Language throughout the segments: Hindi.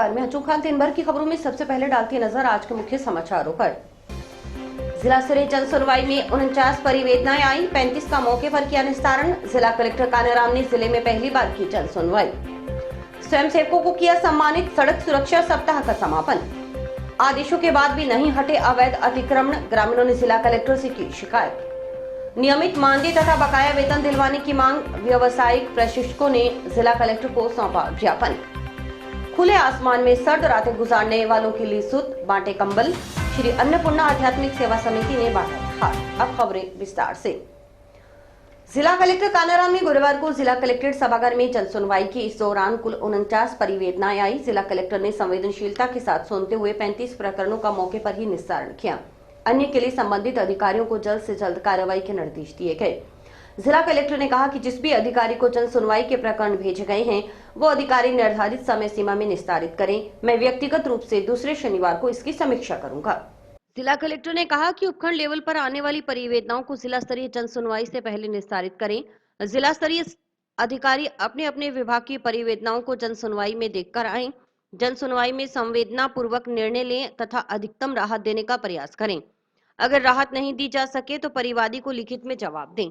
नमस्कार, मैं अचूक खान। दिन भर की खबरों में सबसे पहले डालती है नजर आज के मुख्य समाचारों पर। जिला स्तरीय जन सुनवाई में 49 परिवेदनाएं आई, 35 का मौके पर किया निस्तारण। जिला कलेक्टर कान्याराम ने जिले में पहली बार की जन सुनवाई। स्वयंसेवकों को किया सम्मानित। सड़क सुरक्षा सप्ताह का समापन। आदेशों के बाद भी नहीं हटे अवैध अतिक्रमण, ग्रामीणों ने जिला कलेक्टर से की शिकायत। नियमित मानदेय तथा बकाया वेतन दिलवाने की मांग, व्यवसायिक प्रशिक्षकों ने जिला कलेक्टर को सौंपा ज्ञापन। खुले आसमान में सर्द रातें गुजारने वालों के लिए सुध, बांटे कंबल। श्री अन्नपूर्णा आध्यात्मिक सेवा समिति ने बांटा हार। अब खबरें विस्तार से। जिला कलेक्टर कान्याराम ने गुरुवार को जिला कलेक्ट्रेट सभागार में जन सुनवाई की। इस दौरान कुल 49 परिवेदनाएं आई। जिला कलेक्टर ने संवेदनशीलता के साथ सुनते हुए 35 प्रकरणों का मौके पर ही निस्तारण किया। अन्य के लिए संबंधित अधिकारियों को जल्द से जल्द कार्रवाई के निर्देश दिए गए। जिला कलेक्टर ने कहा कि जिस भी अधिकारी को जन सुनवाई के प्रकरण भेजे गए हैं वो अधिकारी निर्धारित समय सीमा में निस्तारित करें। मैं व्यक्तिगत रूप से दूसरे शनिवार को इसकी समीक्षा करूंगा। जिला कलेक्टर ने कहा कि उपखंड लेवल पर आने वाली परिवेदनाओं को जिला स्तरीय जन सुनवाई से पहले निस्तारित करें। जिला स्तरीय अधिकारी अपने अपने विभाग की परिवेदनाओं को जन सुनवाई में देखकर आए। जन सुनवाई में संवेदना पूर्वक निर्णय लें तथा अधिकतम राहत देने का प्रयास करें। अगर राहत नहीं दी जा सके तो परिवादी को लिखित में जवाब दें।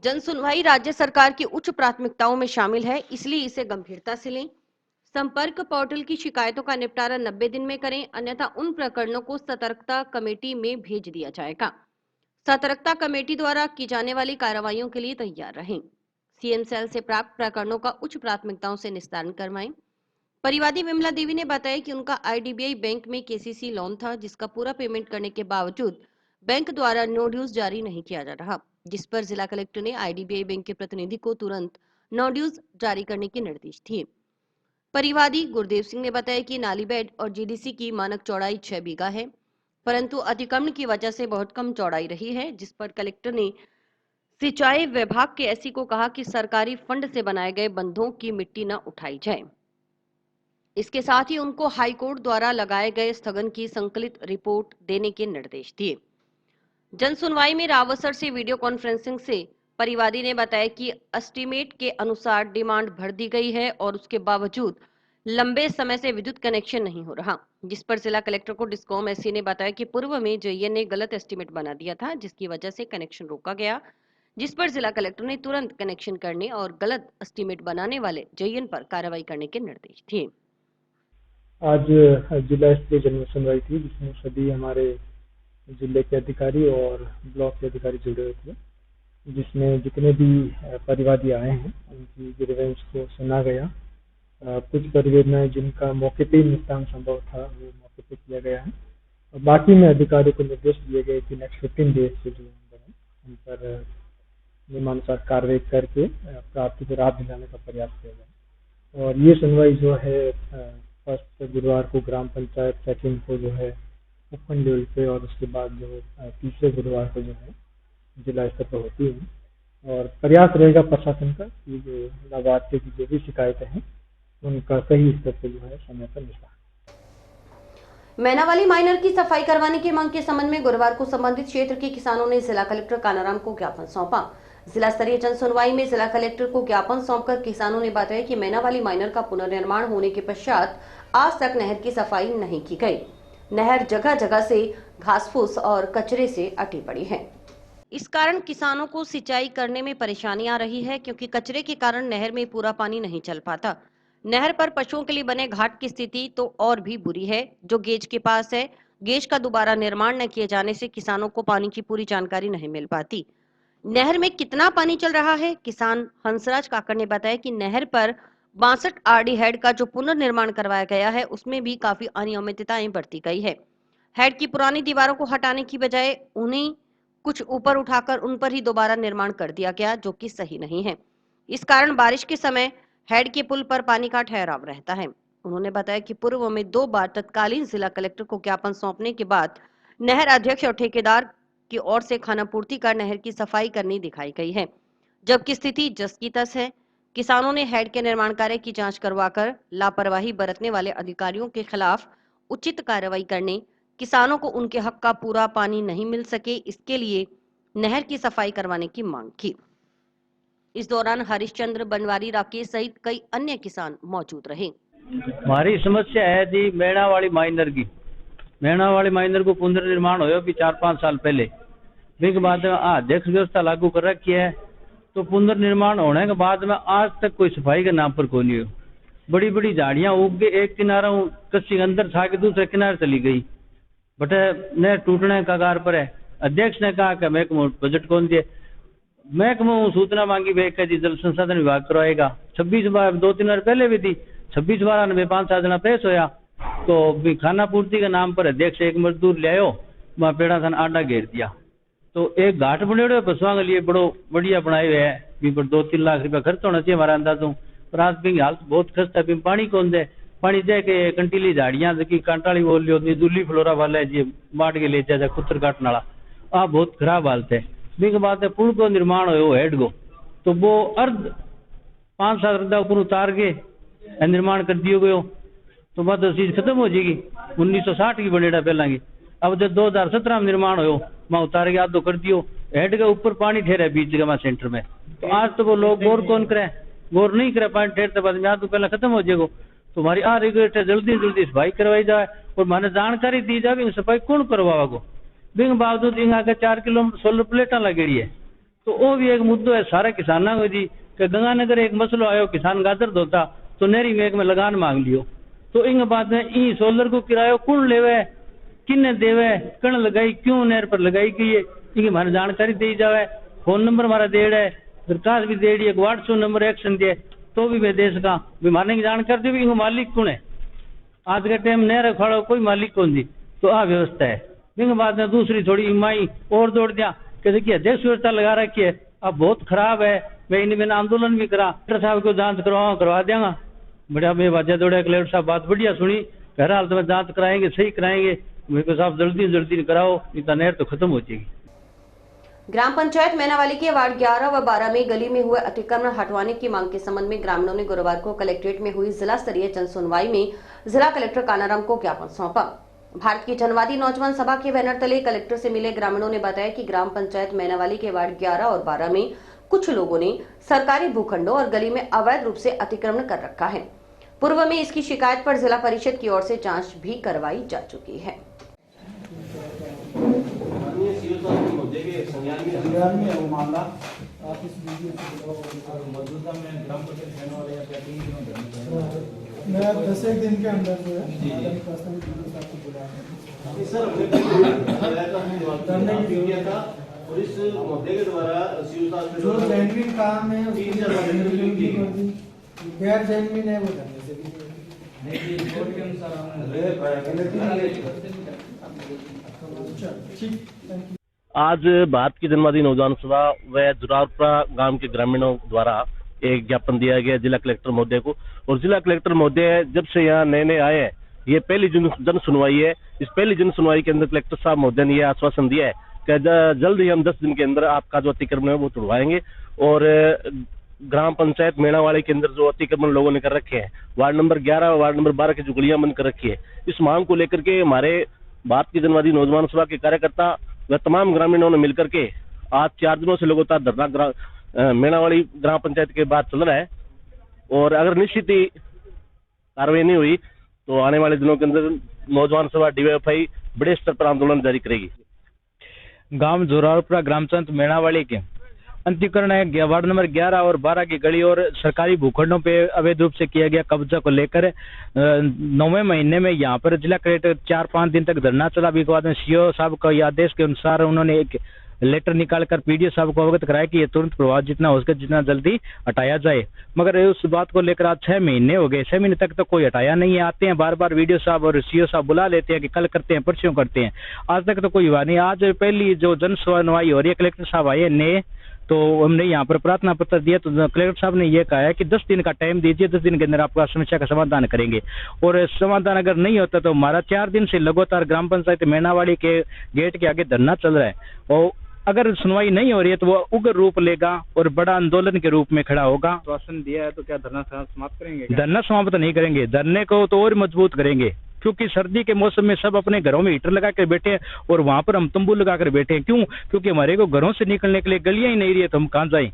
जन सुनवाई राज्य सरकार की उच्च प्राथमिकताओं में शामिल है, इसलिए इसे गंभीरता से लें। संपर्क पोर्टल की शिकायतों का निपटारा 90 दिन में करें, अन्यथा उन प्रकरणों को सतर्कता कमेटी में भेज दिया जाएगा। सतर्कता कमेटी द्वारा की जाने वाली कार्रवाइयों के लिए तैयार रहें। सीएम सेल से प्राप्त प्रकरणों का उच्च प्राथमिकताओं से निस्तारण करवाएं। परिवादी विमला देवी ने बताया कि उनका आईडीबीआई बैंक में केसीसी लोन था, जिसका पूरा पेमेंट करने के बावजूद बैंक द्वारा नो ड्यूज जारी नहीं किया जा रहा, जिस पर जिला कलेक्टर ने आईडीबीआई बैंक के प्रतिनिधि को तुरंत नो ड्यूज जारी करने के निर्देश दिए। परिवादी गुरदेव सिंह ने बताया कि नाली बेड और जीडीसी की मानक चौड़ाई 6 बीघा है, परंतु अतिक्रमण की वजह से बहुत कम चौड़ाई रही है, जिस पर कलेक्टर ने सिंचाई विभाग के एसई को कहा कि सरकारी फंड से बनाए गए बंधों की मिट्टी न उठाई जाए। इसके साथ ही उनको हाईकोर्ट द्वारा लगाए गए स्थगन की संकलित रिपोर्ट देने के निर्देश दिए। जन सुनवाई में रावसर से वीडियो कॉन्फ्रेंसिंग से परिवादी ने बताया कि एस्टीमेट के अनुसार डिमांड भर दी गई है और उसके बावजूद लंबे समय से विद्युत कनेक्शन नहीं हो रहा, जिस पर जिला कलेक्टर को डिस्कॉम एससी ने बताया कि पूर्व में जेईएन ने गलत एस्टीमेट बना दिया था, जिसकी वजह से कनेक्शन रोका गया, जिस पर जिला कलेक्टर ने तुरंत कनेक्शन करने और गलत एस्टीमेट बनाने वाले जेईएन पर कार्रवाई करने के निर्देश दिए। आज जिला स्तरीय जन सुनवाई थी, जिसमें सभी हमारे जिले के अधिकारी और ब्लॉक के अधिकारी जुड़े हुए थे, जिसमें जितने भी परिवादी आए हैं उनकी ग्रीवेंस को सुना गया। कुछ परिवेदनाएं जिनका मौके पे ही निस्तारण संभव था वो मौके पे किया गया है, और बाकी में अधिकारी को निर्देश दिए गए कि नेक्स्ट 15 डेज से जो उन पर नियमानुसार कार्रवाई करके प्राप्ति को राहत दिलाने का प्रयास किया जाए। और ये सुनवाई जो है फर्स्ट गुरुवार को ग्राम पंचायत, सेकंड को जो है उपखंड लेवल पे, और उसके बाद जो तीसरे गुरुवार को जो है जिला स्तर पर होती है। और प्रयास रहेगा प्रशासन का कि जो लाभार्थी की जो भी शिकायतें हैं उनका सही स्तर पे जो है समय पर निस्तारण। मैनावाली माइनर की सफाई करवाने की मांग के संबंध में गुरुवार को संबंधित क्षेत्र के किसानों ने जिला कलेक्टर कान्याराम को ज्ञापन सौंपा। जिला स्तरीय जन सुनवाई में जिला कलेक्टर को ज्ञापन सौंपकर किसानों ने बताया कि मैनावाली माइनर का पुनर्निर्माण होने के पश्चात आज तक नहर की सफाई नहीं की गई। नहर जगह जगह से घास फूस और कचरे से अटी पड़ी है। इस कारण किसानों को सिंचाई करने में परेशानी आ रही है, क्योंकि कचरे के कारण नहर में पूरा पानी नहीं चल पाता। नहर पर पशुओं के लिए बने घाट की स्थिति तो और भी बुरी है, जो गेज के पास है। गेज का दोबारा निर्माण न किए जाने से किसानों को पानी की पूरी जानकारी नहीं मिल पाती। नहर में कितना पानी चल रहा है, किसान हंसराज काकड़ ने बताया कि नहर पर 62 आरडी हेड का जो पुनर्निर्माण करवाया गया है उसमें भी काफी अनियमितताएं बरती गई है। हेड की पुरानी दीवारों को हटाने की बजाय उन्हें कुछ ऊपर उठाकर उन पर ही दोबारा निर्माण कर दिया गया, जो कि सही नहीं है। इस कारण बारिश के समय हेड के पुल पर पानी का ठहराव रहता है। उन्होंने बताया कि पूर्व में 2 बार तत्कालीन जिला कलेक्टर को ज्ञापन सौंपने के बाद नहर अध्यक्ष और ठेकेदार की ओर से खानापूर्ति कर नहर की सफाई करनी दिखाई गई है, जबकि स्थिति जस की तस है। किसानों ने हेड के निर्माण कार्य की जांच करवाकर लापरवाही बरतने वाले अधिकारियों के खिलाफ उचित कार्रवाई करने, किसानों को उनके हक का पूरा पानी नहीं मिल सके इसके लिए नहर की सफाई करवाने की मांग की। इस दौरान हरिश्चंद्र, बनवारी, राकेश सहित कई अन्य किसान मौजूद रहे। हमारी समस्या है जी मेणा वाली माइनर की। मेणा वाली माइनर को पुनर्निर्माण हो भी 4-5 साल पहले, इसके बाद में अध्यक्ष व्यवस्था लागू कर रखी है, तो पुनर्निर्माण होने के बाद में आज तक कोई सफाई के नाम पर कोई नहीं हो। बड़ी बड़ी झाड़ियां उग के एक किनारा कच्ची अंदर था के दूसरे किनारे चली गई, बट नहर टूटने का कगार पर है। अध्यक्ष ने कहा कि महकमा बजट कौन दिए, महकमा सूचना मांगी वे जी जल संसाधन विभाग करवाएगा। 26 बार 2-3 बार पहले भी थी, 26 बार में 5-7 जना पेश होया, तो भी खाना पूर्ति के नाम पर अध्यक्ष एक मजदूर ले आयो, वहाँ पेड़ा सन आडा घेर दिया। तो एक घाट बने हुए पशुओं के लिए बड़ो बढ़िया बनाए हुए है, भी पर 2-3 लाख रुपया खर्च होना चाहिए हमारा अंदाजों, पर आज भी हालत बहुत खस्ता है। पानी कौन दे, पानी दे के कंटीली झाड़ियां की कांटाली बोल लियो दूली फ्लोरा वाला है जी, माट के ले जा कुतर काटने वाला, आ बहुत खराब हालत है। भी बात है पुल को निर्माण हो हेड को, तो वो अर्ध 5-7 रद्दा ऊपर उतार के निर्माण कर दियो गयो, तो बात चीज खत्म हो जाएगी। 1960 की बनेड़ा पहला की, अब जब 2017 में निर्माण हो वहाँ उतार के आधो कर दियो, हेड के ऊपर पानी ठहरा बीच जगह सेंटर में। तो आज तो वो लोग गौर कौन करे, गौर नहीं करे, पानी ठहरते बाद में आधो पहला खत्म हो जाएगा। तो हमारी आ रिक्वेस्ट है जल्दी जल्दी सफाई करवाई जाए और माने जानकारी दी जाए सफाई कौन करवाओ। बिंग बावजूद आगे 4 किलो सोलर प्लेटा लगेड़ी है, तो वो भी एक मुद्दो है सारे किसानों को जी कि गंगानगर एक मसलो आयो, किसान गाजर धोता तो नहरी मेघ में लगान मांग लियो, तो इन बात में ई सोलर को किरायो कौन लेवे, किन्ने देवे, कण लगाई, क्यों नहर पर लगाई गई है, इनकी हमारी जानकारी दी जाए। फोन नंबर हमारा देड़ है, दरखास्त भी दे है, व्हाट्सएप नंबर एक्शन दिए तो भी मैं दे सका, मारने की जानकारी दी भी इनको मालिक कौन है। आज के टाइम नहर खड़ा कोई मालिक कौन दी, तो आ व्यवस्था है। इनके बाद में दूसरी थोड़ी इमाई और जोड़ दिया कि देखिए अध्यक्ष व्यवस्था लगा रखी है, अब बहुत खराब है। मैं इन्हें मैंने आंदोलन भी करा, कलेक्टर साहब को जांच करवा देंगे, बढ़िया मैं वजह दौड़े, कलेक्टर साहब बात बढ़िया सुनी, हर हालत में जांच कराएंगे, सही कराएंगे, मेरे साहब जल्दी जल्दी कराओ, इतना नहर तो खत्म हो जाएगी। ग्राम पंचायत मैनावाली के वार्ड 11 व 12 में गली में हुए अतिक्रमण हटवाने की मांग के संबंध में ग्रामीणों ने गुरुवार को कलेक्ट्रेट में हुई जिला स्तरीय जन सुनवाई में जिला कलेक्टर कानाराम को ज्ञापन सौंपा। भारत की जनवादी नौजवान सभा के बैनर तले कलेक्टर से मिले ग्रामीणों ने बताया कि ग्राम पंचायत मैनावाली के वार्ड 11 और 12 में कुछ लोगों ने सरकारी भूखंडों और गली में अवैध रूप से अतिक्रमण कर रखा है। पूर्व में इसकी शिकायत पर जिला परिषद की ओर से जांच भी करवाई जा चुकी है। मैं 10 दिन के अंदर जो है सर और इस मुद्दे के द्वारा जो जेन्युइन काम है गैर जेन्युइन है वो करने से आज भारत की जनवादी नौजवान सभा व जुरारपुरा गांव के ग्रामीणों द्वारा एक ज्ञापन दिया गया जिला कलेक्टर महोदय को। और जिला कलेक्टर महोदय जब से यहाँ नए नए आए हैं, ये पहली जन सुनवाई है। इस पहली जन सुनवाई के अंदर कलेक्टर साहब महोदय ने यह आश्वासन दिया है कि जल्द ही हम 10 दिन के अंदर आपका जो अतिक्रमण है वो तुड़वाएंगे। और ग्राम पंचायत मेणावाली के अंदर जो अतिक्रमण लोगों ने कर रखे हैं, वार्ड नंबर 11 और वार्ड नंबर 12 की जो गलियां बंद कर रखी है, इस मांग को लेकर के हमारे भारत की जनवादी नौजवान सभा के कार्यकर्ता व तमाम ग्रामीणों ने मिलकर के आज 4 दिनों से लगातार धरना मेणावाली ग्राम पंचायत के बाद चल रहा है। और अगर निश्चित ही कार्रवाई नहीं हुई तो आने वाले दिनों के अंदर नौजवान सभा डीवाईएफआई बड़े स्तर पर आंदोलन जारी करेगी। गांव जोरारपुरा ग्राम पंचायत मेणावाली के अतिक्रमण है वार्ड नंबर 11 और 12 की गली और सरकारी भूखंडों पे अवैध रूप से किया गया कब्जा को लेकर 9वें महीने में यहाँ पर जिला कलेक्टर 4-5 दिन तक धरना चला। भी बाद में सीओ साहब का आदेश के अनुसार उन्होंने एक लेटर निकालकर पीडीओ साहब को अवगत कराया कि ये तुरंत प्रभाव जितना हो सके जितना जल्दी हटाया जाए। मगर उस बात को लेकर आज 6 महीने हो गए, 6 महीने तक तो कोई हटाया नहीं है। आते हैं बार बार वीडियो साहब और सीओ साहब बुला लेते हैं कि कल करते हैं परसों करते हैं, आज तक तो कोई हुआ नहीं। आज पहली जो जन सुनवाई हो रही है, कलेक्टर साहब आए ने तो हमने यहाँ पर प्रार्थना पत्र दिया, तो कलेक्टर साहब ने यह कहा है कि 10 दिन का टाइम दीजिए, 10 दिन के अंदर आपका समस्या का समाधान करेंगे। और समाधान अगर नहीं होता तो हमारा 4 दिन से लगातार ग्राम पंचायत मेणावाली के गेट के आगे धरना चल रहा है। और अगर सुनवाई नहीं हो रही है तो वो उग्र रूप लेगा और बड़ा आंदोलन के रूप में खड़ा होगा। आश्वासन दिया है तो क्या धरना समाप्त करेंगे? धरना समाप्त नहीं करेंगे, धरने को तो और मजबूत करेंगे, क्योंकि सर्दी के मौसम में सब अपने घरों में हीटर लगा कर बैठे हैं और वहां पर हम तंबू लगा कर बैठे हैं। क्यों? क्योंकि हमारे को घरों से निकलने के लिए गलियां ही नहीं रही है, तो हम कहां जाएं?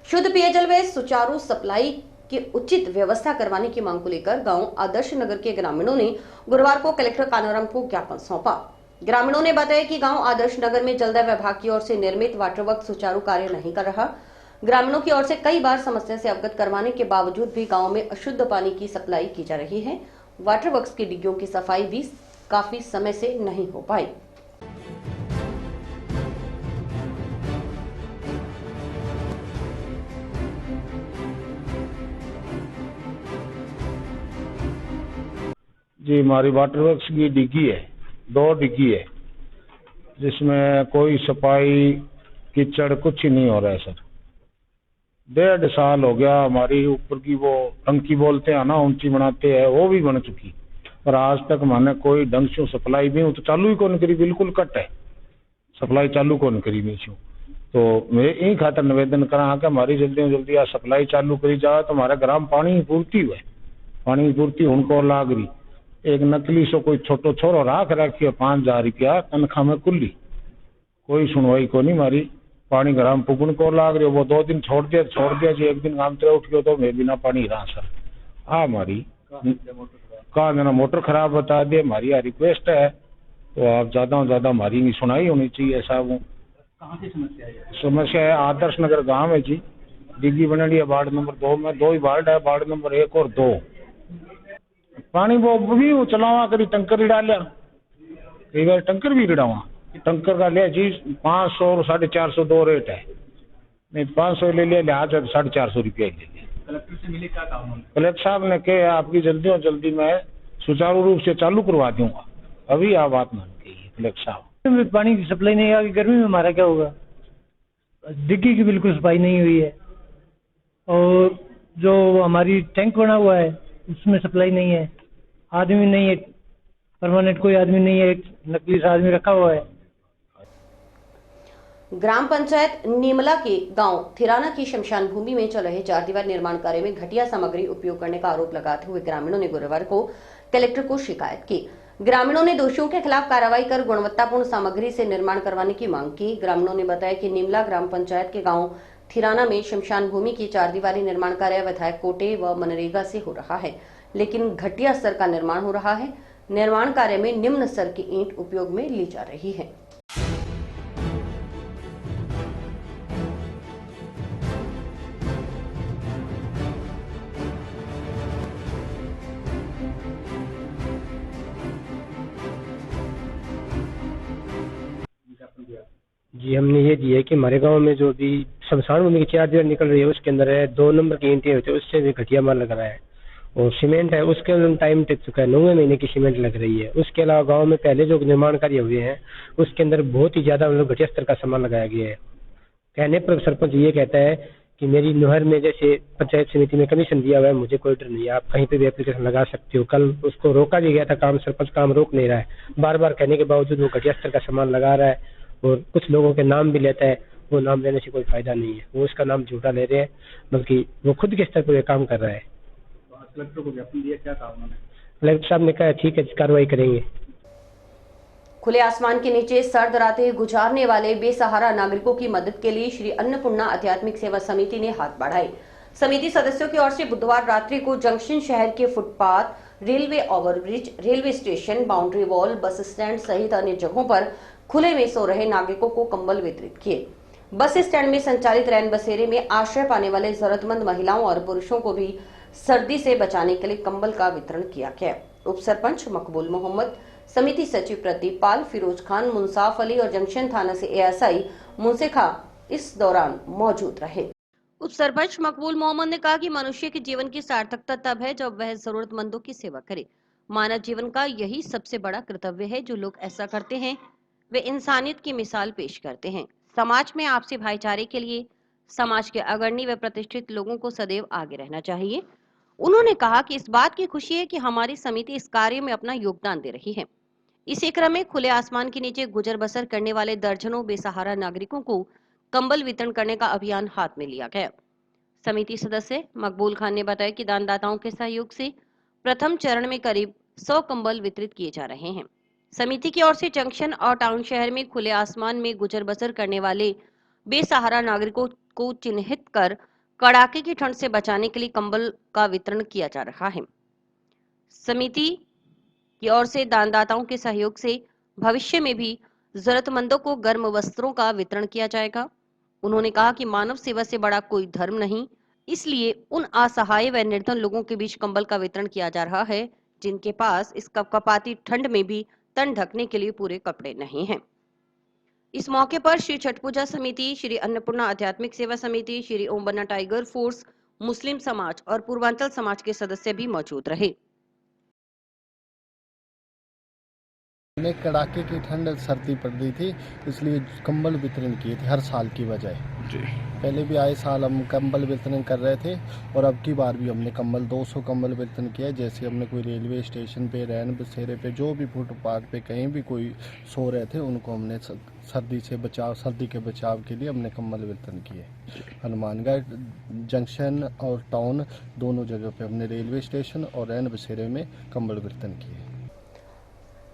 शुद्ध पेयजल व सुचारू सप्लाई की उचित व्यवस्था करवाने की मांग को लेकर गांव आदर्श नगर के ग्रामीणों ने गुरुवार को कलेक्टर कानाराम को ज्ञापन सौंपा। ग्रामीणों ने बताया कि गांव आदर्श नगर में जल विभाग की ओर से निर्मित वाटर वर्क सुचारू कार्य नहीं कर रहा। ग्रामीणों की ओर से कई बार समस्या से अवगत करवाने के बावजूद भी गांव में अशुद्ध पानी की सप्लाई की जा रही है। वाटर वर्क्स की डिग्गियों की सफाई भी काफी समय से नहीं हो पाई। जी, हमारी वाटर वर्क्स की डिग्गी है, 2 डिग्गी है, जिसमें कोई सफाई कीचड़ कुछ ही नहीं हो रहा है सर। 1.5 साल हो गया। हमारी ऊपर की वो टंकी बोलते हैं ना, ऊंची बनाते हैं, वो भी बन चुकी, पर आज तक मैंने कोई ढंग से सप्लाई भी तो चालू ही कौन करी, बिल्कुल कट है सप्लाई, चालू कौन करी मैं छू। तो मैं यही खातर निवेदन करा कि हमारी जल्दी से जल्दी सप्लाई चालू करी जाए तो हमारे ग्राम पानी की पूर्ति हुए। पानी की पूर्ति उनको लाग रही, एक नकली सो कोई छोटो छोरो राख रखियो 5,000 रुपया तनख्वाह में कुल्ली, कोई सुनवाई को नहीं मारी। पानी ग्राम पुगन को लाग रही, वो 2 दिन छोड़ दिया जी, एक दिन काम तरह उठ गयो तो मैं बिना पानी रहा सर। हमारी कहा मेरा मोटर खराब बता दिए, हमारी रिक्वेस्ट है तो आप ज्यादा से ज्यादा हमारी सुनाई होनी चाहिए साहब। कहाँ की समस्या है? समस्या है आदर्श नगर गांव है जी, डिग्गी बनी है वार्ड नंबर 2 में, 2 ही वार्ड है, वार्ड नंबर 1 और 2। पानी वो भी चलावा करी टंकर डालिया, कई बार टंकर भी रिड़ावा, टंकर का लिया जी 500 और 450 2 रेट है, नहीं 500 ले लिया, लिहाज 450 रुपया ले लिया। कलेक्टर से मिले, क्या कहा उन्होंने? कलेक्टर साहब ने कहा आपकी जल्दी और जल्दी मैं सुचारू रूप से चालू करवा दूंगा, अभी आप बात मान गई कलेक्टर साहब। पानी की सप्लाई नहीं आगी, गर्मी में हमारा क्या होगा? डिग्गी की बिल्कुल सफाई नहीं हुई है, और जो हमारी टैंक बना हुआ है उसमें सप्लाई नहीं है, आदमी नहीं है, परमानेंट कोई आदमी नहीं है, एक नकली सा आदमी रखा हुआ है। ग्राम पंचायत नीमला के गांव थिराना की शमशान भूमि में चल रहे 4 दीवार निर्माण कार्य में घटिया सामग्री उपयोग करने का आरोप लगाते हुए ग्रामीणों ने गुरुवार को कलेक्टर को शिकायत की। ग्रामीणों ने दोषियों के खिलाफ कार्रवाई कर गुणवत्तापूर्ण सामग्री से निर्माण करवाने की मांग की। ग्रामीणों ने बताया कि नीमला ग्राम पंचायत के गांव थिराना में शमशान भूमि की 4 दीवारी निर्माण कार्य विधायक कोटे व मनरेगा से हो रहा है, लेकिन घटिया स्तर का निर्माण हो रहा है। निर्माण कार्य में निम्न स्तर की ईंट उपयोग में ली जा रही है। जी, हमने ये दिया है कि हमारे गांव में जो भी शमशान भूमि की 4 दीवार निकल रही है उसके अंदर है 2 नंबर की ईंटें होती है, उससे भी घटिया माल लग रहा है, और सीमेंट है उसके अंदर टाइम टिक चुका है, 9वें महीने की सीमेंट लग रही है। उसके अलावा गांव में पहले जो निर्माण कार्य हुए हैं उसके अंदर बहुत ही ज्यादा घटिया स्तर का सामान लगाया गया है। कहने पर सरपंच ये कहता है कि मेरी नहर में जैसे पंचायत समिति में कमीशन दिया हुआ है, मुझे कोई डर नहीं है, आप कहीं पे भी एप्लीकेशन लगा सकते हो। कल उसको रोका भी गया था काम, सरपंच काम रोक नहीं रहा है, बार बार कहने के बावजूद वो घटिया स्तर का सामान लगा रहा है और कुछ लोगों के नाम भी लेता है। वो नाम लेने से कोई फायदा नहीं है, वो उसका नाम झूठा ले रहे हैं, बल्कि वो खुद के स्तर पर ये काम कर रहा है। कलेक्टर को ज्ञापन दिया, क्या कहा उन्होंने? कलेक्टर साहब ने कहा ठीक है, कार्रवाई करेंगे। खुले आसमान के नीचे सर्द रातें गुजारने वाले बेसहारा नागरिकों की मदद के लिए श्री अन्नपूर्णा आध्यात्मिक सेवा समिति ने हाथ बढ़ाए। समिति सदस्यों की ओर से बुधवार रात्रि को जंक्शन शहर के footpath, railway overbridge, railway station, boundary wall, bus stand सहित अन्य जगहों पर खुले में सो रहे नागरिकों को कंबल वितरित किए। बस स्टैंड में संचालित रैन बसेरे में आश्रय पाने वाले जरूरतमंद महिलाओं और पुरुषों को भी सर्दी से बचाने के लिए कंबल का वितरण किया गया। उप सरपंच मकबूल मोहम्मद, समिति सचिव प्रदीप पाल, फिरोज खान, मुंसाफ अली और जंक्शन थाना से एएसआई मुंसेखा इस दौरान मौजूद रहे। उप सरपंच मकबूल मोहम्मद ने कहा कि मनुष्य के जीवन की सार्थकता तब है जब वह जरूरतमंदों की सेवा करे। मानव जीवन का यही सबसे बड़ा कर्तव्य है। जो लोग ऐसा करते हैं वे इंसानियत की मिसाल पेश करते हैं। समाज में आपसी भाईचारे के लिए समाज के अग्रणी व प्रतिष्ठित लोगों को सदैव आगे रहना चाहिए। उन्होंने कहा कि इस बात की खुशी है कि हमारी समिति इस कार्य में अपना योगदान दे रही है। इसी क्रम में खुले आसमान के नीचे गुजर बसर करने वाले दर्जनों बेसहारा नागरिकों को कंबल वितरण करने का अभियान हाथ में लिया गया। समिति सदस्य मकबूल खान ने बताया कि दानदाताओं के सहयोग से प्रथम चरण में करीब 100 कंबल वितरित किए जा रहे हैं। समिति की ओर से जंक्शन और टाउन शहर में खुले आसमान में गुजर बसर करने वाले बेसहारा नागरिकों को चिन्हित कर कड़ाके की ठंड से बचाने के लिए कंबल का वितरण किया जा रहा है। समिति की ओर से दानदाताओं के सहयोग से भविष्य में भी जरूरतमंदों को गर्म वस्त्रों का वितरण किया जाएगा। उन्होंने कहा कि मानव सेवा से बड़ा कोई धर्म नहीं, इसलिए उन असहाय व निर्धन लोगों के बीच कंबल का वितरण किया जा रहा है जिनके पास इस कपकपाती ठंड में भी तन ढकने के लिए पूरे कपड़े नहीं हैं। इस मौके पर श्री छठ पूजा समिति, श्री अन्नपूर्णा आध्यात्मिक सेवा समिति, श्री ओम बन्ना टाइगर फोर्स, मुस्लिम समाज और पूर्वांचल समाज के सदस्य भी मौजूद रहे। हमने कड़ाके की ठंड सर्दी पड़ रही थी, इसलिए कंबल वितरण किए थे हर साल की बजाय। पहले भी आए साल हम कंबल वितरण कर रहे थे और अब की बार भी हमने कंबल 200 कंबल वितरण किया। जैसे हमने कोई रेलवे स्टेशन पे, रैन बसेरे पे, जो भी फुटपाथ पे कहीं भी कोई सो रहे थे उनको हमने सर्दी के बचाव के लिए हमने कंबल वितरण किए। हनुमानगढ़ जंक्शन और टाउन दोनों जगह पे हमने रेलवे स्टेशन और रैन बसेरे में कंबल वितरण किए।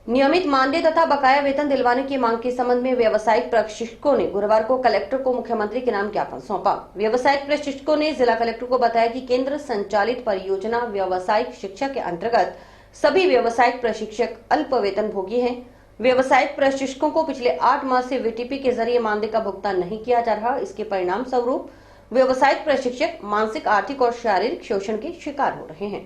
नियमित मानदेय तथा बकाया वेतन दिलवाने की मांग के संबंध में व्यावसायिक प्रशिक्षकों ने गुरुवार को कलेक्टर को मुख्यमंत्री के नाम ज्ञापन सौंपा। व्यावसायिक प्रशिक्षकों ने जिला कलेक्टर को बताया कि केंद्र संचालित परियोजना व्यावसायिक शिक्षा के अंतर्गत सभी व्यावसायिक प्रशिक्षक अल्प वेतन भोगी हैं। व्यावसायिक प्रशिक्षकों को पिछले 8 माह से वीटीपी के जरिए मानदेय का भुगतान नहीं किया जा रहा। इसके परिणाम स्वरूप व्यावसायिक प्रशिक्षक मानसिक, आर्थिक और शारीरिक शोषण के शिकार हो रहे हैं।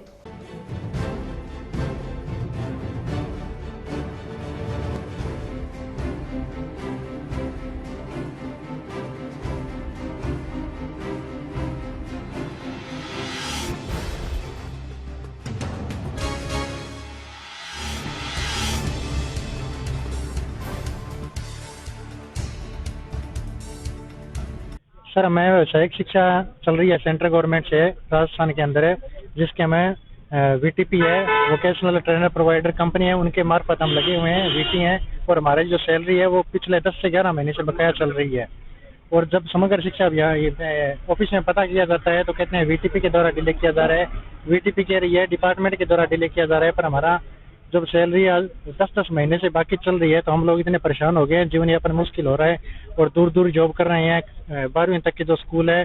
सर, हमें व्यावसायिक शिक्षा चल रही है सेंट्रल गवर्नमेंट से, राजस्थान के अंदर है, जिसके हमें वीटीपी है, वोकेशनल ट्रेनर प्रोवाइडर कंपनी है, उनके मार्फत हम लगे हुए हैं, वीटी हैं और हमारी जो सैलरी है वो पिछले 10 से 11 महीने से बकाया चल रही है। और जब समग्र शिक्षा ऑफिस में पता किया जाता है तो कहते हैं वीटीपी के द्वारा डिले किया जा रहा है, वीटीपी कह रही है डिपार्टमेंट के द्वारा डिले किया जा रहा है। पर हमारा जब सैलरी आज 10-10 महीने से बाकी चल रही है तो हम लोग इतने परेशान हो गए हैं, जीवन यापन मुश्किल हो रहा है और दूर दूर जॉब कर रहे हैं। 12वीं तक के जो स्कूल है,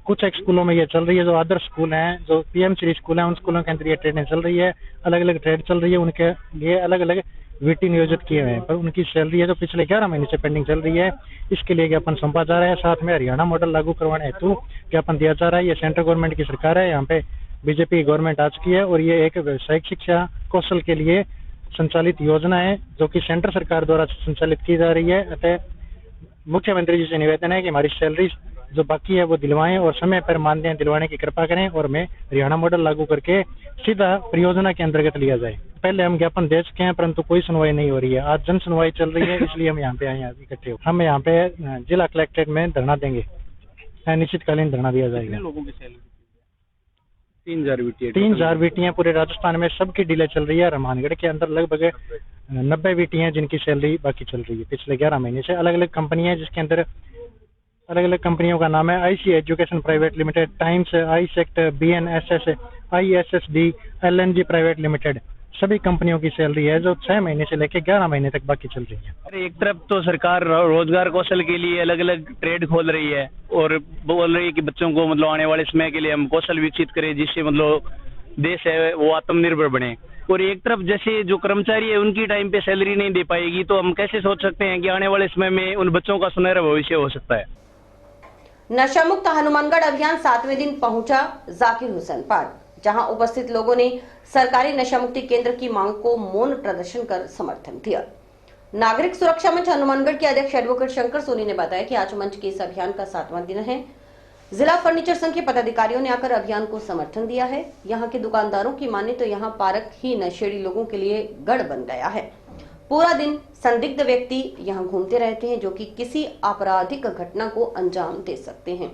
कुछ एक स्कूलों में ये चल रही है, जो आदर्श स्कूल हैं, जो पीएम श्री स्कूल हैं, उन स्कूलों के अंदर ये ट्रेडें चल रही है, अलग अलग ट्रेड चल रही है, उनके लिए अलग अलग वीटी नियोजित किए हुए हैं, पर उनकी सैलरी है जो पिछले 11 महीने से पेंडिंग चल रही है। इसके लिए ज्ञापन सौंपा जा रहा है। साथ में हरियाणा मॉडल लागू करवाने हेतु ज्ञापन दिया जा रहा है। ये सेंट्रल गवर्नमेंट की सरकार है, यहाँ पे बीजेपी की गवर्नमेंट आ चुकी है और ये एक व्यावसायिक शिक्षा कौशल के लिए संचालित योजना है जो कि सेंटर सरकार द्वारा संचालित की जा रही है। अतः मुख्यमंत्री जी से निवेदन है कि हमारी सैलरी जो बाकी है वो दिलवाएं और समय पर मानदेय दिलवाने की कृपा करें और हमें हरियाणा मॉडल लागू करके सीधा परियोजना के अंतर्गत लिया जाए। पहले हम ज्ञापन दे चुके हैं परंतु कोई सुनवाई नहीं हो रही है। आज जन सुनवाई चल रही है, इसलिए हम यहाँ पे आए हैं इकट्ठे हो। हम यहाँ पे जिला कलेक्ट्रेट में धरना देंगे, निश्चितकालीन धरना दिया जाएगा। लोगों की सैलरी 3000 वीटियां पूरे राजस्थान में सबकी डिले चल रही है। रमानगढ़ के अंदर लगभग 90 वीटियां जिनकी सैलरी बाकी चल रही है पिछले 11 महीने से। अलग अलग कंपनियां हैं जिसके अंदर अलग अलग कंपनियों का नाम है IC education private limited, Times, I sect, BNSS, ISSD, LNG private limited, सभी कंपनियों की सैलरी है जो 6 महीने से लेकर 11 महीने तक बाकी चल रही है। एक तरफ तो सरकार रोजगार कौशल के लिए अलग अलग ट्रेड खोल रही है और बोल रही है कि बच्चों को मतलब आने वाले समय के लिए हम कौशल विकसित करें जिससे मतलब देश है वो आत्मनिर्भर बने। और एक तरफ जैसे जो कर्मचारी है उनकी टाइम पे सैलरी नहीं दे पाएगी तो हम कैसे सोच सकते हैं कि आने वाले समय में उन बच्चों का सुनहरा भविष्य हो सकता है। नशा मुक्त हनुमानगढ़ अभियान 7वें दिन पहुंचा जाकिर हुसैन पार्क, जहां उपस्थित लोगों ने सरकारी नशा मुक्ति केंद्र की मांग को मौन प्रदर्शन कर समर्थन दिया। नागरिक सुरक्षा मंच हनुमानगढ़ के अध्यक्ष एडवोकेट शंकर सोनी ने बताया कि आज मंच के इस अभियान का 7वां दिन है। जिला फर्नीचर संघ के पदाधिकारियों ने आकर अभियान को समर्थन दिया है। यहाँ के दुकानदारों की माने तो यहाँ पार्क ही नशेड़ी लोगों के लिए गढ़ बन गया है। पूरा दिन संदिग्ध व्यक्ति यहाँ घूमते रहते हैं जो कि किसी आपराधिक घटना को अंजाम दे सकते हैं।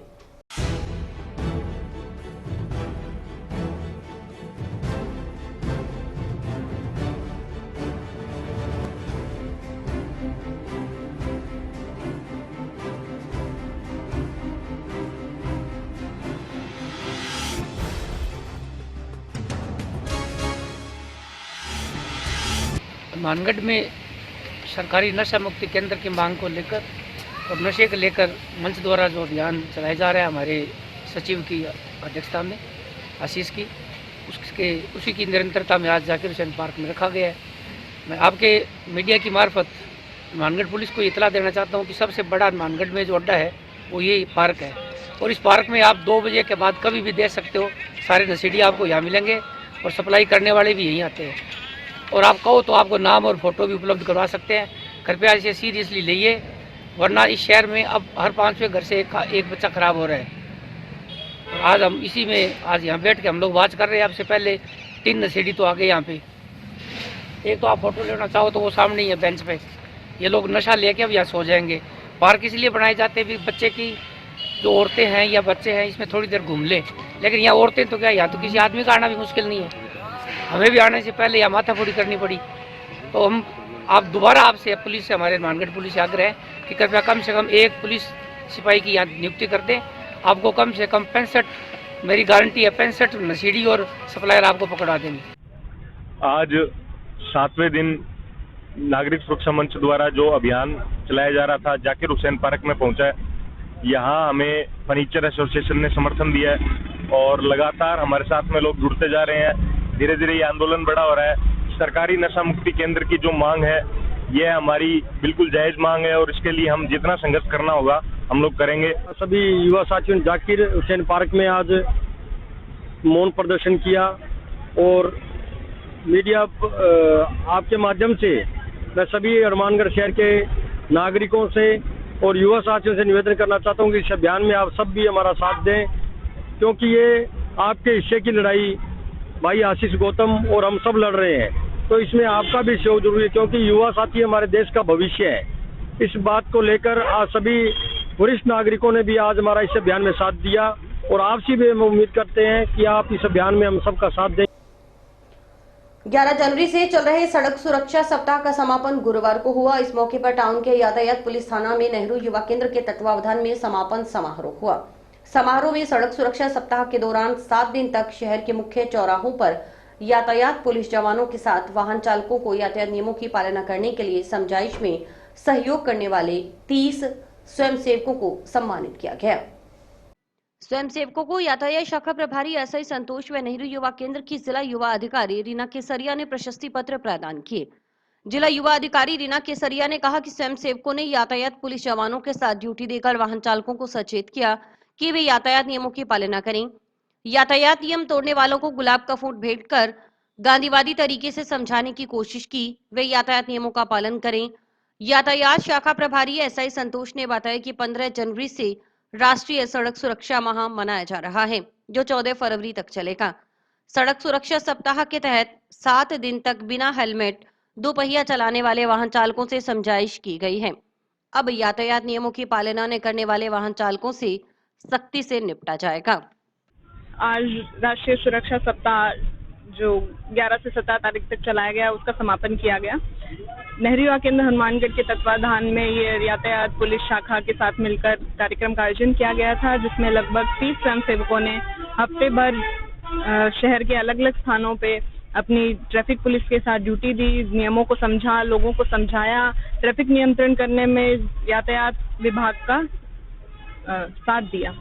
हनुमानगढ़ में सरकारी नशा मुक्ति केंद्र की मांग को लेकर और नशे को लेकर मंच द्वारा जो अभियान चलाया जा रहा है हमारे सचिव की अध्यक्षता में आशीष की, उसी की निरंतरता में आज जाकिर हुसैन पार्क में रखा गया है। मैं आपके मीडिया की मार्फत हनुमानगढ़ पुलिस को इतला देना चाहता हूँ कि सबसे बड़ा हनुमानगढ़ में जो अड्डा है वो ये पार्क है, और इस पार्क में आप 2 बजे के बाद कभी भी दे सकते हो। सारे नशेड़ी आपको यहाँ मिलेंगे और सप्लाई करने वाले भी यहीं आते हैं, और आप कहो तो आपको नाम और फोटो भी उपलब्ध करवा सकते हैं। कृपया इसे सीरियसली लीजिए, वरना इस शहर में अब हर 5वें घर से एक बच्चा खराब हो रहा है। और आज हम इसी में आज यहाँ बैठ के हम लोग बात कर रहे हैं। आपसे पहले 3 नशेड़ी तो आ गए यहाँ पे। एक तो आप फोटो लेना चाहो तो वो सामने ही है बेंच पे। ये लोग नशा लेके अब यहाँ सो जाएंगे। पार्क इसलिए बनाए जाते हैं बच्चे की जो औरतें हैं या बच्चे हैं इसमें थोड़ी देर घूम ले, लेकिन यहाँ औरतें तो क्या, यहाँ तो किसी आदमी का आना भी मुश्किल नहीं है। हमें भी आने से पहले यहाँ माथाफोड़ी करनी पड़ी। तो हम आप दोबारा आपसे पुलिस से, हमारे हनुमानगढ़ पुलिस से आग्रह है कि कृपया कम से कम एक पुलिस सिपाही की यहाँ नियुक्ति कर दें। आपको कम से कम 65, मेरी गारंटी है 65 नशेड़ी और सप्लायर आपको पकड़ा देंगे। आज 7वें दिन नागरिक सुरक्षा मंच द्वारा जो अभियान चलाया जा रहा था जाकिर हुसैन पार्क में पहुंचा है। यहाँ हमें फर्नीचर एसोसिएशन ने समर्थन दिया है और लगातार हमारे साथ में लोग जुड़ते जा रहे हैं। धीरे धीरे ये आंदोलन बड़ा हो रहा है। सरकारी नशा मुक्ति केंद्र की जो मांग है ये हमारी बिल्कुल जायज मांग है, और इसके लिए हम जितना संघर्ष करना होगा हम लोग करेंगे। सभी युवा साथियों ने जाकिर हुसैन पार्क में आज मौन प्रदर्शन किया, और मीडिया आपके माध्यम से मैं सभी हनुमानगढ़ शहर के नागरिकों से और युवा साथियों से निवेदन करना चाहता हूं कि इस अभियान में आप सब भी हमारा साथ दें, क्योंकि ये आपके हिस्से की लड़ाई भाई आशीष गौतम और हम सब लड़ रहे हैं। तो इसमें आपका भी सहयोग जरूरी है, क्योंकि युवा साथी हमारे देश का भविष्य है। इस बात को लेकर आज सभी वरिष्ठ नागरिकों ने भी आज हमारा इस अभियान में साथ दिया, और आपसे भी हम उम्मीद करते हैं कि आप इस अभियान में हम सबका साथ दें। 11 जनवरी से चल रहे सड़क सुरक्षा सप्ताह का समापन गुरुवार को हुआ। इस मौके पर टाउन के यातायात पुलिस थाना में नेहरू युवा केंद्र के तत्वावधान में समापन समारोह हुआ। समारोह में सड़क सुरक्षा सप्ताह के दौरान 7 दिन तक शहर के मुख्य चौराहों पर यातायात पुलिस जवानों के साथ वाहन चालकों को यातायात नियमों की पालना करने के लिए समझाइश में सहयोग करने वाले 30 स्वयंसेवकों को सम्मानित किया गया। स्वयंसेवकों को यातायात शाखा प्रभारी एसआई संतोष व नेहरू युवा केंद्र की जिला युवा अधिकारी रीना केसरिया ने प्रशस्ति पत्र प्रदान किए। जिला युवा अधिकारी रीना केसरिया ने कहा कि स्वयंसेवकों ने यातायात पुलिस जवानों के साथ ड्यूटी देकर वाहन चालकों को सचेत किया कि वे यातायात नियमों की पालना करें। यातायात नियम तोड़ने वालों को गुलाब का फूल भेंट कर गांधीवादी तरीके से समझाने की कोशिश की वे यातायात नियमों का पालन करें। यातायात शाखा प्रभारी एसआई संतोष ने बताया कि 15 जनवरी से राष्ट्रीय सड़क सुरक्षा माह मनाया जा रहा है, जो 14 फरवरी तक चलेगा। सड़क सुरक्षा सप्ताह के तहत 7 दिन तक बिना हेलमेट दोपहिया चलाने वाले वाहन चालकों से समझाइश की गई है। अब यातायात नियमों की पालना न करने वाले वाहन चालकों से सख्ती से निपटा जाएगा। आज राष्ट्रीय सुरक्षा सप्ताह जो 11 से 17 तारीख तक चलाया गया उसका समापन किया गया। नेहरू युवा केंद्र हनुमानगढ़ के तत्वाधान में ये यातायात पुलिस शाखा के साथ मिलकर कार्यक्रम का आयोजन किया गया था, जिसमें लगभग 30 स्वयंसेवकों ने हफ्ते भर शहर के अलग अलग स्थानों पे अपनी ट्रैफिक पुलिस के साथ ड्यूटी दी, नियमों को समझा, लोगों को समझाया, ट्रैफिक नियंत्रण करने में यातायात विभाग का साथ दिया।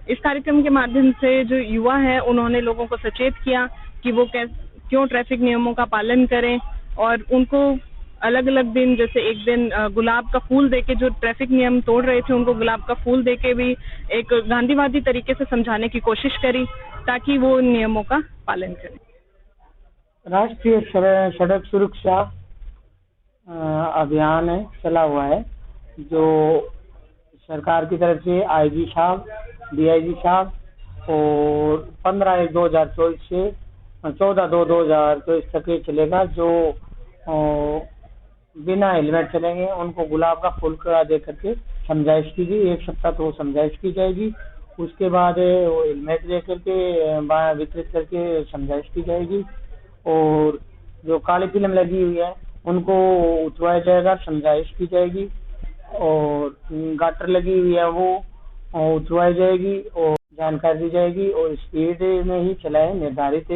इस कार्यक्रम के माध्यम से जो युवा है उन्होंने लोगों को सचेत किया कि वो क्यों ट्रैफिक नियमों का पालन करें, और उनको अलग अलग दिन, जैसे एक दिन गुलाब का फूल देके जो ट्रैफिक नियम तोड़ रहे थे उनको गुलाब का फूल देके भी एक गांधीवादी तरीके से समझाने की कोशिश करी ताकि वो नियमों का पालन करें। राष्ट्रीय सड़क सुरक्षा अभियान चला हुआ है, जो सरकार की तरफ से आईजी साहब, डीआईजी साहब और 15/1/2024 से 14/2/2024 तक ये चलेगा। जो बिना हेलमेट चलेंगे उनको गुलाब का फूल करा दे करके समझाइश की गई। 1 सप्ताह तो समझाइश की जाएगी, उसके बाद वो हेलमेट दे करके वितरित करके समझाइश की जाएगी, और जो काली फिल्म लगी हुई है उनको उतरवाया जाएगा, समझाइश की जाएगी, और गाटर लगी हुई है वो उतरवाई जाएगी और जानकारी दी जाएगी। और स्पीड में ही चलाएं, निर्धारित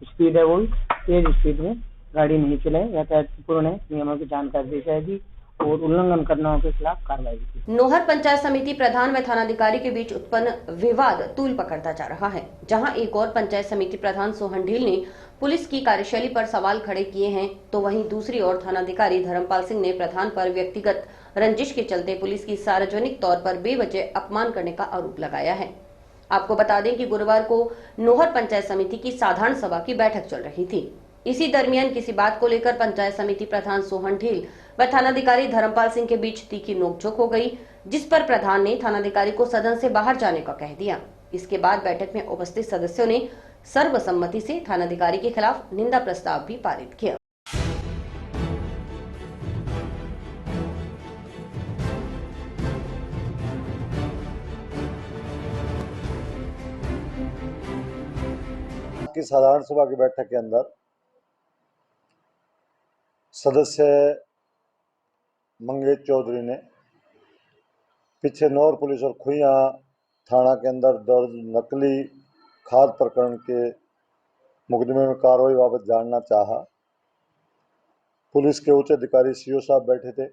स्पीड है वो तेज स्पीड में गाड़ी नहीं चलाएं, यातायात पूर्ण नियमों की जानकारी दी जाएगी। और उल्लंघन करने वालों के खिलाफ कार्रवाई की। नोहर पंचायत समिति प्रधान व थानाधिकारी के बीच उत्पन्न विवाद तूल पकड़ता जा रहा है, जहां एक और पंचायत समिति प्रधान सोहन ढील ने पुलिस की कार्यशैली पर सवाल खड़े किए हैं, तो वहीं दूसरी ओर थानाधिकारी धर्मपाल सिंह ने प्रधान पर व्यक्तिगत रंजिश के चलते पुलिस की सार्वजनिक तौर पर बेवजह अपमान करने का आरोप लगाया है। आपको बता दें कि गुरुवार को नोहर पंचायत समिति की साधारण सभा की बैठक चल रही थी। इसी दरमियान किसी बात को लेकर पंचायत समिति प्रधान सोहन ढील व थानाधिकारी धर्मपाल सिंह के बीच तीखी नोकझोंक हो गई, जिस पर प्रधान ने थानाधिकारी को सदन से बाहर जाने का कह दिया। इसके बाद बैठक में उपस्थित सदस्यों ने सर्वसम्मति से थानाधिकारी के खिलाफ निंदा प्रस्ताव भी पारित किया। की साधारण सभा की बैठक के अंदर सदस्य मंगेश चौधरी ने पीछे नौर पुलिस और खुइया थाना के अंदर दर्ज नकली खाद प्रकरण के मुकदमे में कार्रवाई बाबत जानना चाहा। पुलिस के उच्च अधिकारी सीओ साहब बैठे थे।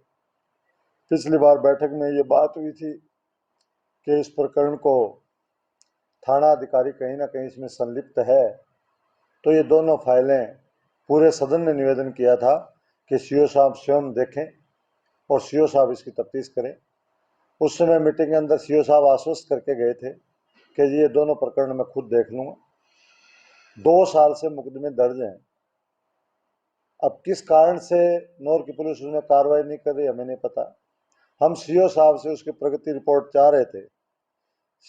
पिछली बार बैठक में ये बात हुई थी कि इस प्रकरण को थाना अधिकारी कहीं ना कहीं इसमें संलिप्त है, तो ये दोनों फाइलें पूरे सदन ने निवेदन किया था कि सीओ साहब स्वयं देखें और सीओ साहब इसकी तफ्तीश करें। उस समय मीटिंग के अंदर सीओ साहब आश्वस्त करके गए थे कि ये दोनों प्रकरण मैं खुद देख लूँगा। 2 साल से मुकदमे दर्ज हैं। अब किस कारण से नौर की पुलिस उसमें कार्रवाई नहीं कर रही हमें नहीं पता। हम सीओ साहब से उसकी प्रगति रिपोर्ट चाह रहे थे।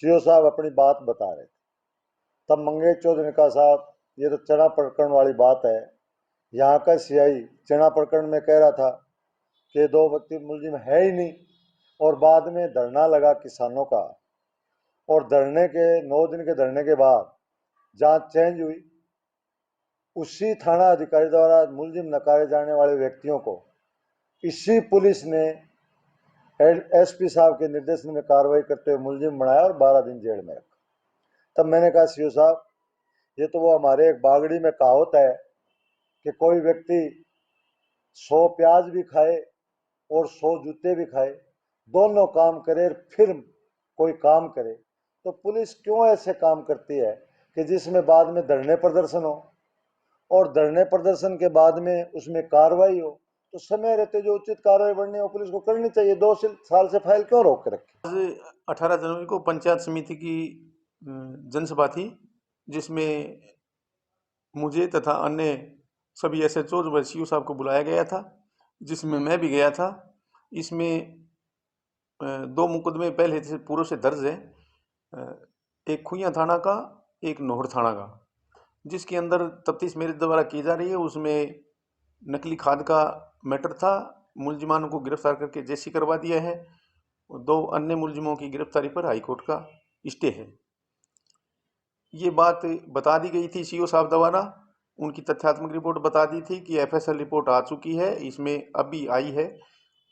सीओ साहब अपनी बात बता रहे थे। तब मंगेश चौधरी ने कहा, साहब ये तो चना प्रकरण वाली बात है। यहाँ का सीआई चना प्रकरण में कह रहा था कि 2 व्यक्ति मुलजिम है ही नहीं, और बाद में धरना लगा किसानों का, और धरने के 9 दिन के धरने के बाद जांच चेंज हुई। उसी थाना अधिकारी द्वारा मुलजिम नकारे जाने वाले व्यक्तियों को इसी पुलिस ने एसपी साहब के निर्देशन में कार्रवाई करते हुए मुलजिम बनाया और 12 दिन जेल में रखा। तब मैंने कहा, सीओ साहब ये तो वो हमारे एक बागड़ी में कहावत है कि कोई व्यक्ति 100 प्याज भी खाए और 100 जूते भी खाए, दोनों काम करे फिर कोई काम करे। तो पुलिस क्यों ऐसे काम करती है कि जिसमें बाद में धरने प्रदर्शन हो, और धरने प्रदर्शन के बाद में उसमें कार्रवाई हो, तो समय रहते जो उचित कार्रवाई बढ़नी हो पुलिस को करनी चाहिए। 2 साल से फाइल क्यों रोक के रखी? आज 18 जनवरी को पंचायत समिति की जनसभा थी, जिसमें मुझे तथा अन्य सभी एसएचओ व सीओ साहब को बुलाया गया था, जिसमें मैं भी गया था। इसमें 2 मुकदमे पहले से पूर्व से दर्ज है, एक खुइया थाना का, एक नोहर थाना का, जिसके अंदर तफ्तीश मेरे द्वारा की जा रही है। उसमें नकली खाद का मैटर था। मुलजिमानों को गिरफ्तार करके जेसी करवा दिया है। 2 अन्य मुलजिमों की गिरफ्तारी पर हाईकोर्ट का स्टे है। ये बात बता दी गई थी सीओ साहब द्वारा। उनकी तथ्यात्मक रिपोर्ट बता दी थी कि एफएसएल रिपोर्ट आ चुकी है, इसमें अभी आई है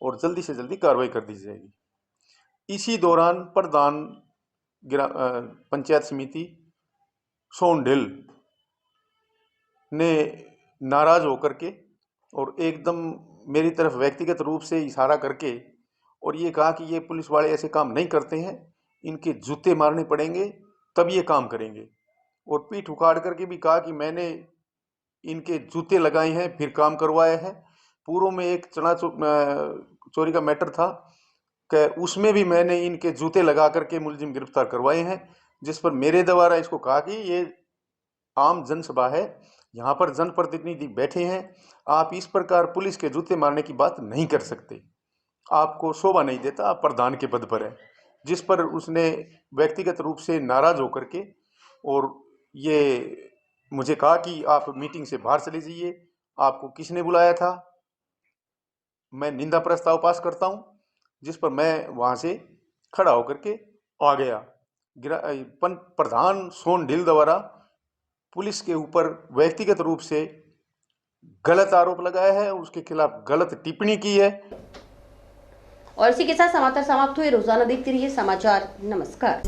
और जल्दी से जल्दी कार्रवाई कर दी जाएगी। इसी दौरान प्रधान पंचायत समिति सोहन ढील ने नाराज होकर के और एकदम मेरी तरफ व्यक्तिगत रूप से इशारा करके और ये कहा कि ये पुलिस वाले ऐसे काम नहीं करते हैं, इनके जूते मारने पड़ेंगे तब ये काम करेंगे। और पीठ उखाड़ करके भी कहा कि मैंने इनके जूते लगाए हैं फिर काम करवाया है। पूर्व में एक चना चोरी का मैटर था कि उसमें भी मैंने इनके जूते लगा करके मुलजिम गिरफ्तार करवाए हैं, जिस पर मेरे द्वारा इसको कहा कि ये आम जनसभा है, यहाँ पर जनप्रतिनिधि बैठे हैं, आप इस प्रकार पुलिस के जूते मारने की बात नहीं कर सकते, आपको शोभा नहीं देता, आप प्रधान के पद पर है। जिस पर उसने व्यक्तिगत रूप से नाराज होकर के और ये मुझे कहा कि आप मीटिंग से बाहर चले जाइए, आपको किसने बुलाया था, मैं निंदा प्रस्ताव पास करता हूं। जिस पर मैं वहां से खड़ा होकर के आ गया। प्रधान सोहन ढील द्वारा पुलिस के ऊपर व्यक्तिगत रूप से गलत आरोप लगाया है, उसके खिलाफ गलत टिप्पणी की है। और इसी के साथ समाचार समाप्त हुए। रोजाना देखते रहिए समाचार। नमस्कार।